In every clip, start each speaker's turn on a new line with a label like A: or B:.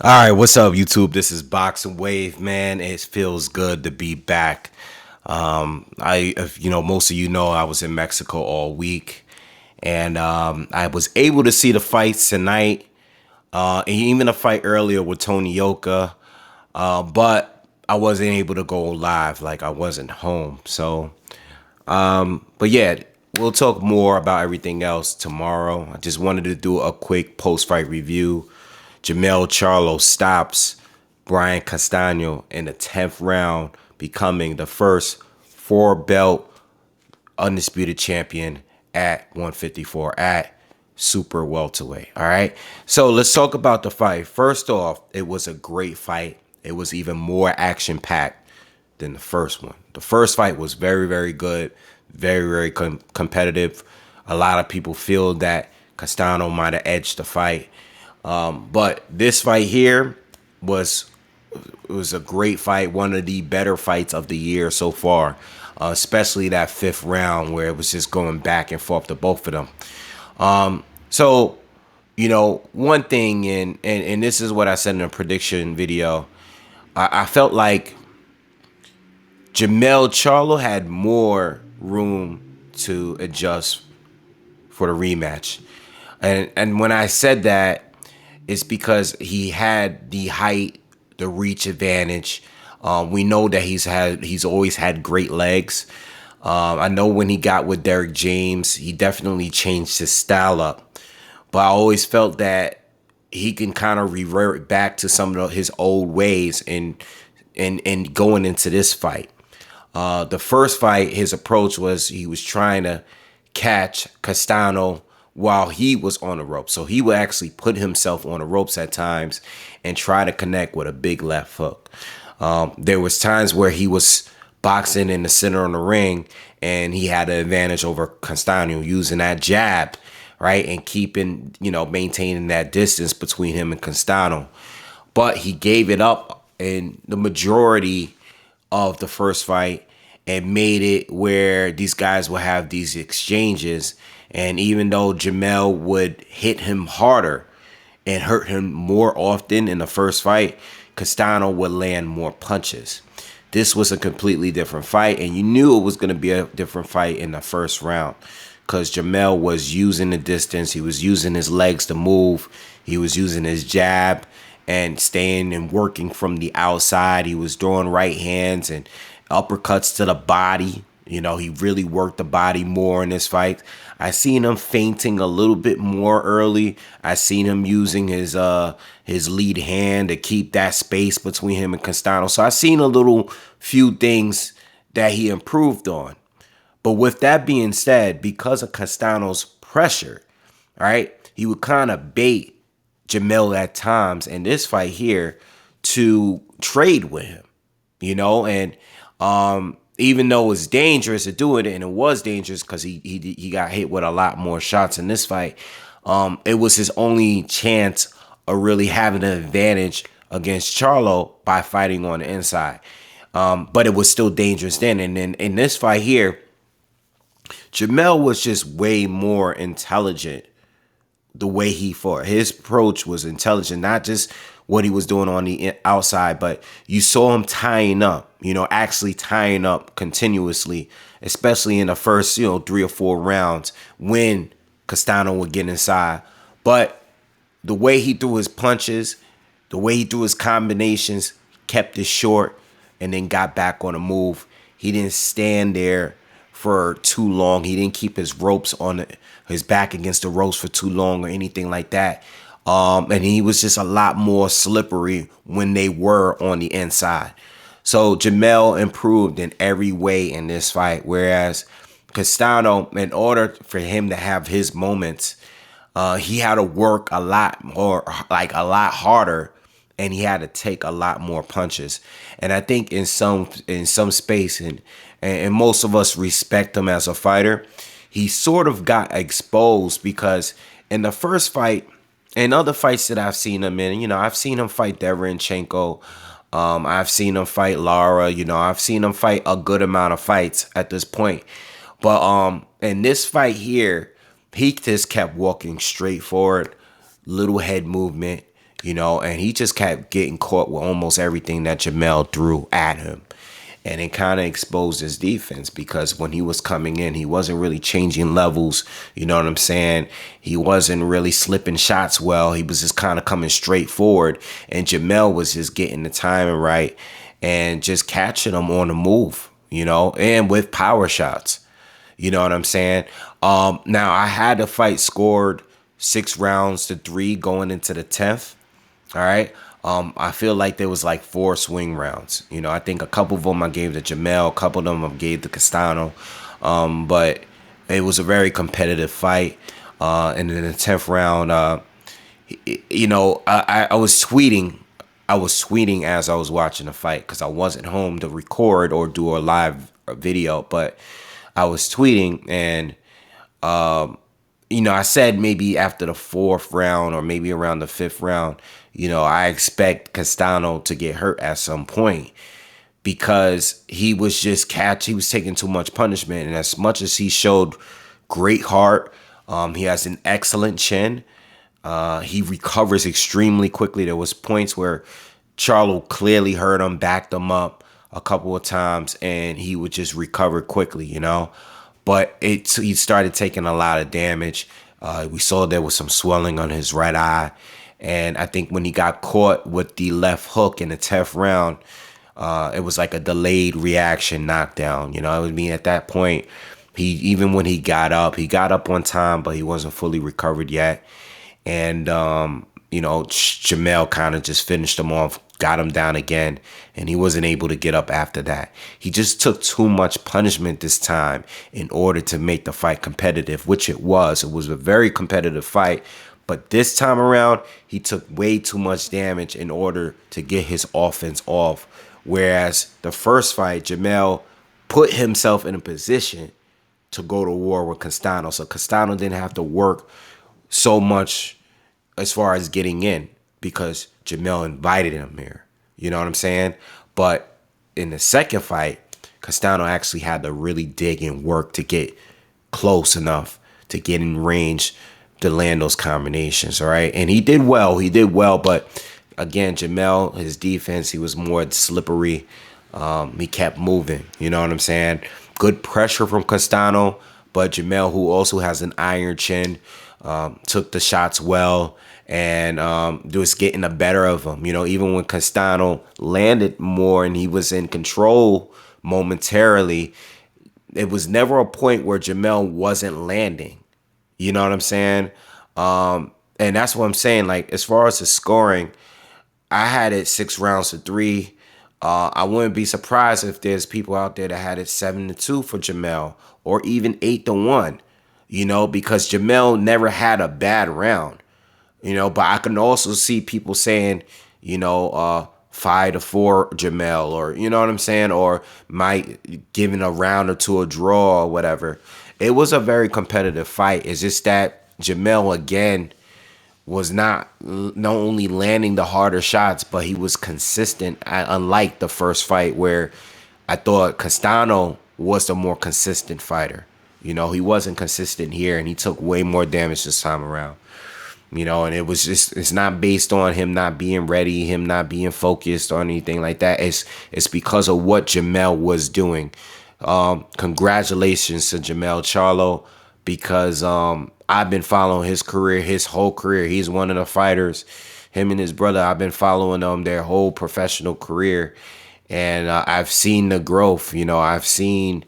A: All right, what's up, YouTube? This is BoxingWave, man. It feels good to be back. Most of you know, I was in Mexico all week, and I was able to see the fights tonight, and even a fight earlier with Tony Yoka, but I wasn't able to go live, like I wasn't home. But yeah, we'll talk more about everything else tomorrow. I just wanted to do a quick post-fight review. Charlo stops Brian Castano in the 10th round, becoming the first four-belt undisputed champion at 154 at super welterweight. All right. So let's talk about the fight. First off, it was a great fight. It was even more action packed than the first one. The first fight was very, very good, very, very competitive. A lot of people feel that Castano might have edged the fight. But this fight here was a great fight, one of the better fights of the year so far, especially that fifth round where it was just going back and forth to both of them. So, one thing, and this is what I said in a prediction video, I felt like Charlo had more room to adjust for the rematch. And when I said that, it's because he had the height, the reach advantage. We know that he's always had great legs. I know when he got with Derek James, he definitely changed his style up. But I always felt that he can kind of revert back to some of his old ways and going into this fight. The first fight, his approach was he was trying to catch Castano while he was on the ropes. So he would actually put himself on the ropes at times and try to connect with a big left hook. There was times where he was boxing in the center of the ring and he had an advantage over Castano using that jab, right? And keeping, maintaining that distance between him and Castano. But he gave it up in the majority of the first fight and made it where these guys will have these exchanges. And even though Jamel would hit him harder and hurt him more often in the first fight, Castano would land more punches. This was a completely different fight, and you knew it was going to be a different fight in the first round because Jamel was using the distance. He was using his legs to move. He was using his jab and staying and working from the outside. He was throwing right hands and uppercuts to the body. He really worked the body more in this fight. I seen him feinting a little bit more early. I seen him using his lead hand to keep that space between him and Castano. So I seen a little few things that he improved on. But with that being said, because of Castano's pressure, right, he would kind of bait Jamel at times in this fight here to trade with him, and even though it's dangerous to do it, and it was dangerous because he got hit with a lot more shots in this fight, it was his only chance of really having an advantage against Charlo by fighting on the inside. But it was still dangerous then. And then in this fight here, Jamel was just way more intelligent the way he fought. His approach was intelligent, not just what he was doing on the outside, but you saw him tying up, actually tying up continuously, especially in the first, 3 or 4 rounds when Castano would get inside. But the way he threw his punches, the way he threw his combinations, kept it short and then got back on the move. He didn't stand there for too long. He didn't keep his ropes on his back against the ropes for too long or anything like that. And he was just a lot more slippery when they were on the inside. So Jamel improved in every way in this fight, whereas Castano, in order for him to have his moments, he had to work a lot more, like a lot harder, and he had to take a lot more punches. And I think in some space, and most of us respect him as a fighter, he sort of got exposed because in the first fight and other fights that I've seen him in, I've seen him fight Derenchenko. I've seen him fight Lara. I've seen him fight a good amount of fights at this point. But in this fight here, he just kept walking straight forward, little head movement. and he just kept getting caught with almost everything that Jamel threw at him. And it kind of exposed his defense, because when he was coming in, he wasn't really changing levels. You know what I'm saying? He wasn't really slipping shots well. He was just kind of coming straight forward. And Jamel was just getting the timing right and just catching him on the move, and with power shots. You know what I'm saying? Now, I had the fight scored 6-3 going into the 10th. All right. I feel like there was like 4 swing rounds. I think a couple of them I gave to Jamel, a couple of them I gave to Castano. But it was a very competitive fight. And in the 10th round, I was tweeting. I was tweeting as I was watching the fight, because I wasn't home to record or do a live video. But I was tweeting, and I said maybe after the 4th round or maybe around the 5th round, I expect Castano to get hurt at some point, because he was just he was taking too much punishment. And as much as he showed great heart, he has an excellent chin. He recovers extremely quickly. There was points where Charlo clearly hurt him, backed him up a couple of times, and he would just recover quickly, But he started taking a lot of damage. We saw there was some swelling on his right eye. And I think when he got caught with the left hook in the 10th round, it was like a delayed reaction knockdown. At that point, even when he got up on time, but he wasn't fully recovered yet. And, Jamel kind of just finished him off, got him down again, and he wasn't able to get up after that. He just took too much punishment this time in order to make the fight competitive, which it was. It was a very competitive fight. But this time around, he took way too much damage in order to get his offense off. Whereas the first fight, Jamel put himself in a position to go to war with Castano. So Castano didn't have to work so much as far as getting in, because Jamel invited him here. You know what I'm saying? But in the second fight, Castano actually had to really dig and work to get close enough to get in range to land those combinations, all right? And he did well. But again, Jamel, his defense, he was more slippery. He kept moving. You know what I'm saying? Good pressure from Castano, but Jamel, who also has an iron chin, took the shots well and was getting the better of him. Even when Castano landed more and he was in control momentarily, it was never a point where Jamel wasn't landing. You know what I'm saying? And that's what I'm saying. Like, as far as the scoring, I had it 6-3. I wouldn't be surprised if there's people out there that had it 7-2 for Jamel, or even 8-1, because Jamel never had a bad round, but I can also see people saying, 5-4 Jamel, or, you know what I'm saying? Or might giving a round or two a draw or whatever. It was a very competitive fight. It's just that Jamel, again, was not only landing the harder shots, but he was consistent, unlike the first fight where I thought Castano was the more consistent fighter. He wasn't consistent here, and he took way more damage this time around. And it was just, it's not based on him not being ready, him not being focused or anything like that. It's because of what Jamel was doing. Congratulations to Jamel Charlo, because I've been following his career, his whole career. He's one of the fighters. Him and his brother, I've been following them their whole professional career. And I've seen the growth. I've seen,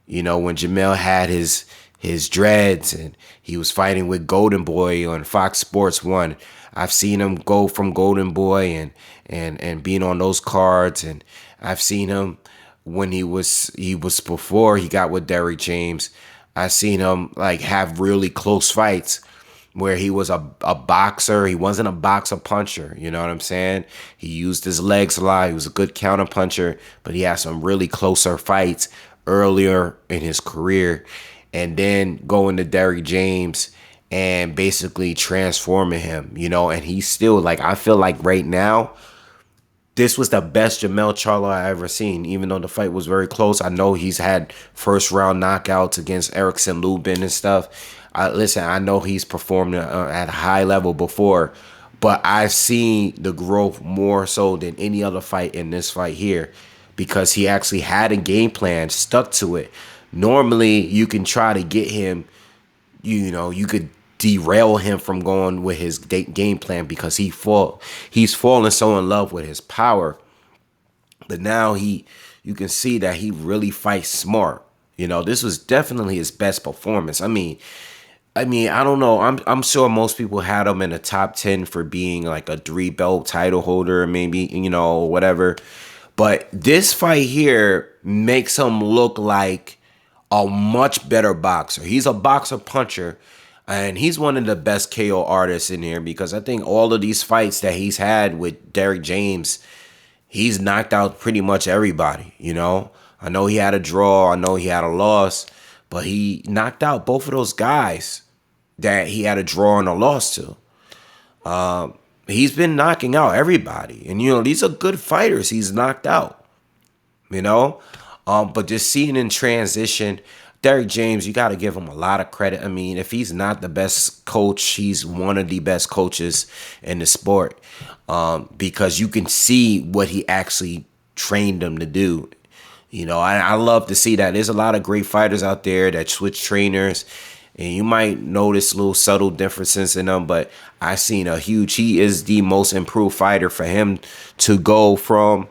A: when Jamel had his dreads and he was fighting with Golden Boy on Fox Sports 1. I've seen him go from Golden Boy and being on those cards. And I've seen him when he was before he got with Derrick James. I seen him like have really close fights where he was a boxer. He wasn't a boxer puncher. You know what I'm saying? He used his legs a lot. He was a good counter puncher, but he had some really closer fights earlier in his career. And then going to Derrick James and basically transforming him, and he's still, like, I feel like right now, this was the best Jamel Charlo I ever seen, even though the fight was very close. I know he's had first-round knockouts against Erickson Lubin and stuff. Listen, I know he's performed at a high level before, But I've seen the growth more so than any other fight in this fight here, because he actually had a game plan, stuck to it. Normally, you can try to get him, you could derail him from going with his game plan because he's fallen so in love with his power. But now you can see that he really fights smart. This was definitely his best performance. I don't know. I'm sure most people had him in the top 10 for being like a 3-belt title holder, maybe, whatever. But this fight here makes him look like a much better boxer. He's a boxer puncher, and he's one of the best KO artists in here, because I think all of these fights that he's had with Derrick James, he's knocked out pretty much everybody. I know he had a draw, I know he had a loss, but he knocked out both of those guys that he had a draw and a loss to. He's been knocking out everybody. And, these are good fighters he's knocked out, But just seeing in transition, Derrick James, you got to give him a lot of credit. If he's not the best coach, he's one of the best coaches in the sport, because you can see what he actually trained them to do. I love to see that. There's a lot of great fighters out there that switch trainers, and you might notice little subtle differences in them, but I seen he is the most improved fighter. For him to go from,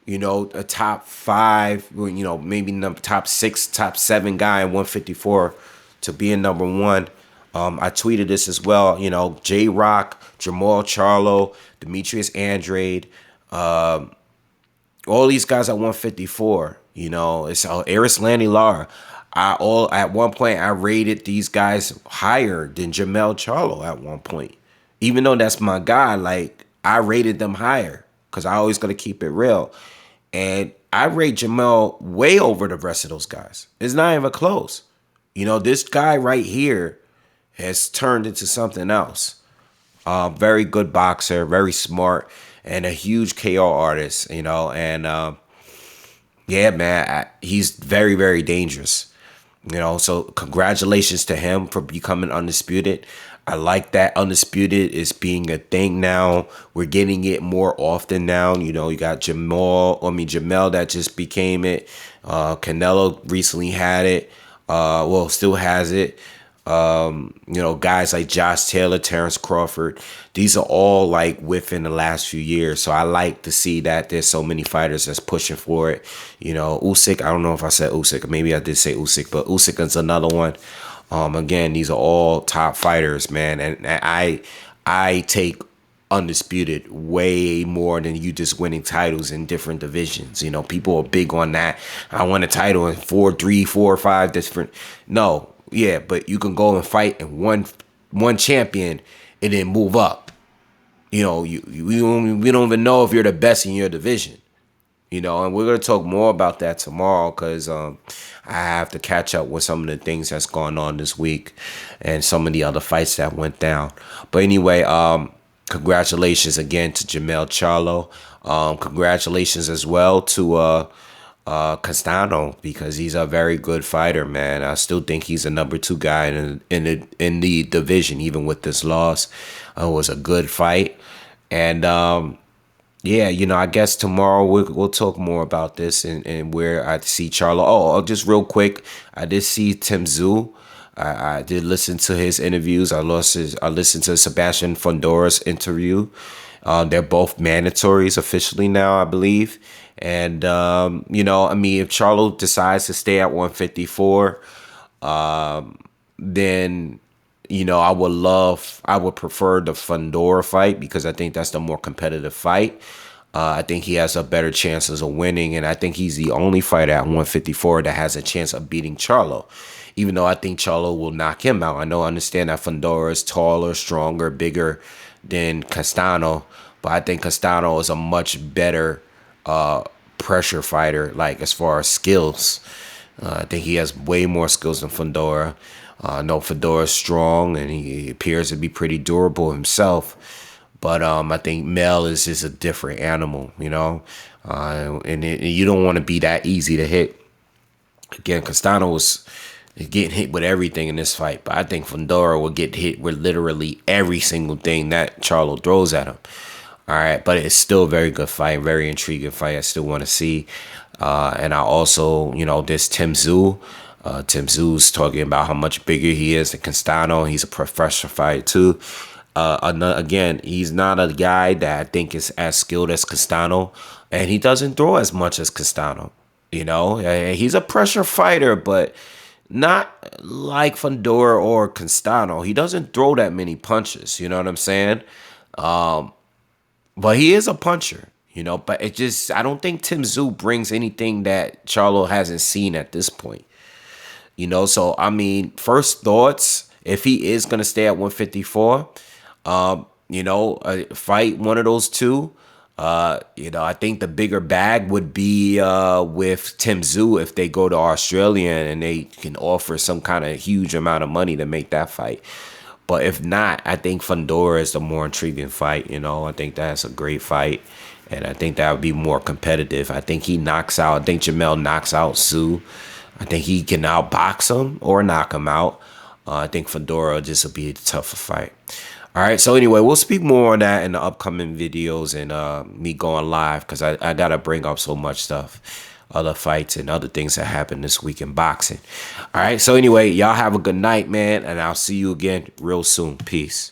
A: a top 5, maybe number top 6, top 7 guy in 154 to being number 1. I tweeted this as well. J-Rock, Jamal Charlo, Demetrius Andrade, all these guys at 154. It's Eris Landy Lara. At one point I rated these guys higher than Jamel Charlo at one point. Even though that's my guy, like, I rated them higher because I always gotta keep it real. And I rate Jamel way over the rest of those guys. It's not even close. This guy right here has turned into something else. Very good boxer, very smart, and a huge KO artist, and yeah, man, he's very, very dangerous. So congratulations to him for becoming undisputed. I like that undisputed is being a thing now. We're getting it more often now. You got Jamel that just became it. Canelo recently had it. Still has it. Guys like Josh Taylor, Terrence Crawford, these are all like within the last few years. So I like to see that there's so many fighters that's pushing for it. Usyk, I don't know if I said Usyk, maybe I did say Usyk, but Usyk is another one. Again, these are all top fighters, man. And I take undisputed way more than you just winning titles in different divisions. People are big on that. I won a title in 3, 4, 5 different. No. Yeah, but you can go and fight and one champion and then move up. We don't even know if you're the best in your division. And we're gonna talk more about that tomorrow, because I have to catch up with some of the things that's going on this week and some of the other fights that went down. But anyway, congratulations again to Jamel Charlo. Congratulations as well to Castano, because he's a very good fighter, man. I still think he's the number 2 guy in the division, even with this loss. It was a good fight, and I guess tomorrow we'll talk more about this and where I see Charlo. Oh, just real quick, I did see Tim Tszyu. I did listen to his interviews. I listened to Sebastian Fondora's interview. They're both mandatories officially now, I believe. And, if Charlo decides to stay at 154, then, I would prefer the Fondora fight, because I think that's the more competitive fight. I think he has a better chances of winning, and I think he's the only fighter at 154 that has a chance of beating Charlo, even though I think Charlo will knock him out. I understand that Fondora is taller, stronger, bigger than Castano, but I think Castano is a much better pressure fighter, like as far as skills. I think he has way more skills than Fondora. I know Fondora's strong and he appears to be pretty durable himself, but I think Mel is just a different animal, and you don't want to be that easy to hit. Again, Castano was is getting hit with everything in this fight. But I think Fundora will get hit with literally every single thing that Charlo throws at him. All right, but it's still a very good fight, very intriguing fight. I still want to see. And I also, this Tim Tszyu. Tim Tszyu's talking about how much bigger he is than Castano. He's a professional fighter too. Again, he's not a guy that I think is as skilled as Castano, and he doesn't throw as much as Castano. He's a pressure fighter, but not like Fundora or Castano. He doesn't throw that many punches. You know what I'm saying? But he is a puncher. But I don't think Tim Tszyu brings anything that Charlo hasn't seen at this point. So I mean, first thoughts, if he is gonna stay at 154, fight one of those two. I think the bigger bag would be with Tim Tszyu if they go to Australia and they can offer some kind of huge amount of money to make that fight. But if not, I think Fundora is the more intriguing fight. I think that's a great fight. And I think that would be more competitive. I think I think Jamel knocks out Tszyu. I think he can outbox him or knock him out. I think Fundora just will be a tougher fight. All right, so anyway, we'll speak more on that in the upcoming videos and me going live because I got to bring up so much stuff, other fights and other things that happened this week in boxing. All right, so anyway, y'all have a good night, man, and I'll see you again real soon. Peace.